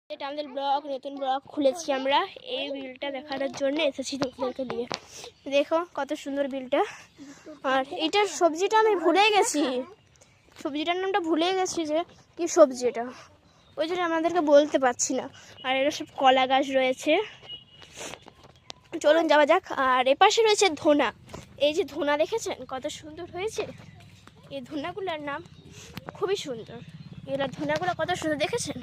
এটা আমাদের ব্লগ, নতুন ব্লগ খুলেছি আমরা। এই বিলটা দেখানোর জন্য এসেছি তোমাদেরকে নিয়ে। দেখো কত সুন্দর বিলটা। আর এইটার সবজিটা আমি ভুলে গেছি, সবজিটার নামটা ভুলে গেছি যে কি সবজি এটা, ওই জন্য আমাদেরকে বলতে পারছি না। আর এটা সব কলা গাছ রয়েছে, চলুন যাওয়া যাক। আর এপাশে রয়েছে ধনা। এই যে ধনা দেখেছেন কত সুন্দর হয়েছে, এই ধনাগুলোর নাম খুবই সুন্দর। এগুলো ধনাগুলো কত সুন্দর দেখেছেন।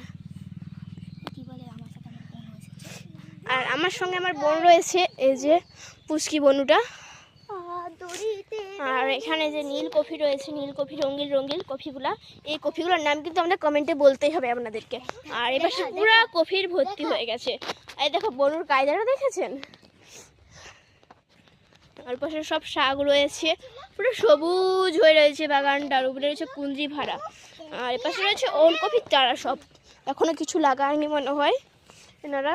আর আমার সঙ্গে আমার বোন রয়েছে, এই যে পুচকি বনুটা। আর এখানে যে নীল কফি রয়েছে, নীল কফি, রঙিন রঙিন কফিগুলা। এই কফিগুলোর নাম কিন্তু আমাদের কমেন্টে বলতেই হবে আপনাদেরকে। আর এবার পুরো কফির ভর্তি হয়ে গেছে। এই দেখো বনুর কায়দাটা দেখেছেন। আর পাশে সব শাক রয়েছে, পুরো সবুজ হয়ে রয়েছে বাগানটার উপরে রয়েছে কুঞ্জি ভাড়া। আর এপাশে রয়েছে ওলকপির চারা, সব এখনো কিছু লাগায়নি মনে হয় এনারা,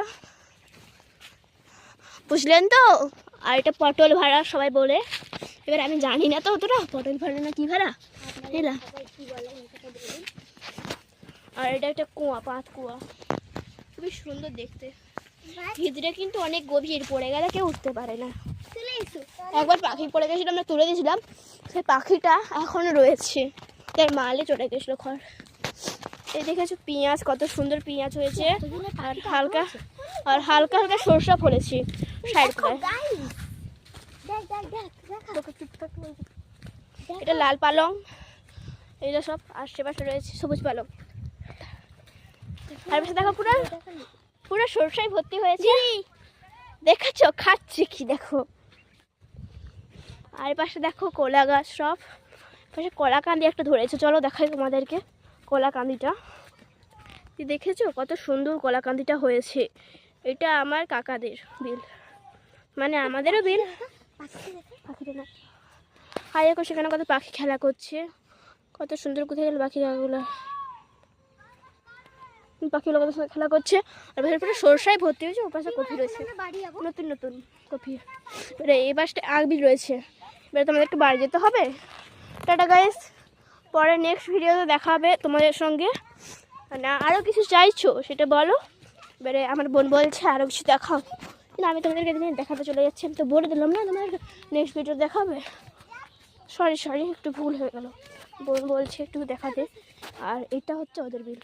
বুঝলেন তো। আর এটা পটল ভাড়া সবাই বলে, এবার আমি জানি না তো অতটা পটল ভাড়া না কি ভাড়া এলা। আর এটা একটা কুয়া, পাত কুয়া, খুবই সুন্দর দেখতে। ভিতরে কিন্তু অনেক গভীর, পড়ে গেলে কেউ উঠতে পারে না। একবার পাখি পড়ে গেছিল, আমরা তুলে দিয়েছিলাম, সেই পাখিটা এখনো রয়েছে, তার মালে চলে গেছিলো খড়। এই দেখেছো পেঁয়াজ, কত সুন্দর পেঁয়াজ হয়েছে। আর হালকা হালকা সরষা ফলেছি সাইড করে। এটা লাল পালং, এটা সব আশেপাশে রয়েছে সবুজ পালং। আর পাশে দেখো পুরো পুরো সরষায় ভর্তি হয়েছে, দেখেছো খাচ্ছে কি দেখো। আর পাশে দেখো কলা গাছ, সব পাশে কলা কান্দি একটা ধরেছে, চলো দেখাই তোমাদেরকে কলা কান্দিটা। দেখেছো কত সুন্দর কলা কান্দিটা হয়েছে। এটা আমার কাকাদের বিল, মানে আমাদেরও বিল। পাখিটা না, আর দেখো সেখানে কত পাখি খেলা করছে, কত সুন্দর। কোথায় গেল পাখিগুলো, পাখিগুলো কত সুন্দর খেলা করছে। আর ভেতরে পুরো সরষায় ভর্তি হয়েছে, ওপাশে কফি রয়েছে, নতুন নতুন কফি। এবারে এই পাশটা আগবিল রয়েছে। এবারে তোমাদেরকে বাড়ি যেতে হবে। টাটা গাইস, পরে নেক্সট ভিডিওতে দেখা হবে তোমাদের সঙ্গে। না আরও কিছু চাইছো সেটা বলো। এবারে আমার বোন বলছে আরও কিছু দেখাও, কিন্তু আমি তোমাদেরকে দেখাতে চলে যাচ্ছি। আমি তো বলে দিলাম না তোমাদেরকে নেক্সট ভিডিও দেখাবে। সরি একটু ভুল হয়ে গেল, বোন বলছে একটু দেখাতে। আর এটা হচ্ছে ওদের বিল,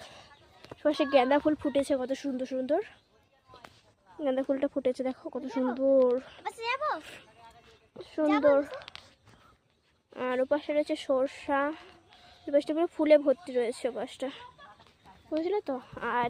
সে গাঁদা ফুল ফুটেছে, কত সুন্দর সুন্দর গাঁদা ফুলটা ফুটেছে, দেখো কত সুন্দর সুন্দর। আর ওপাশে রয়েছে সরষা, ওপাশটা পুরো ফুলে ভর্তি রয়েছে ওপাশটা, বুঝলে তো। আর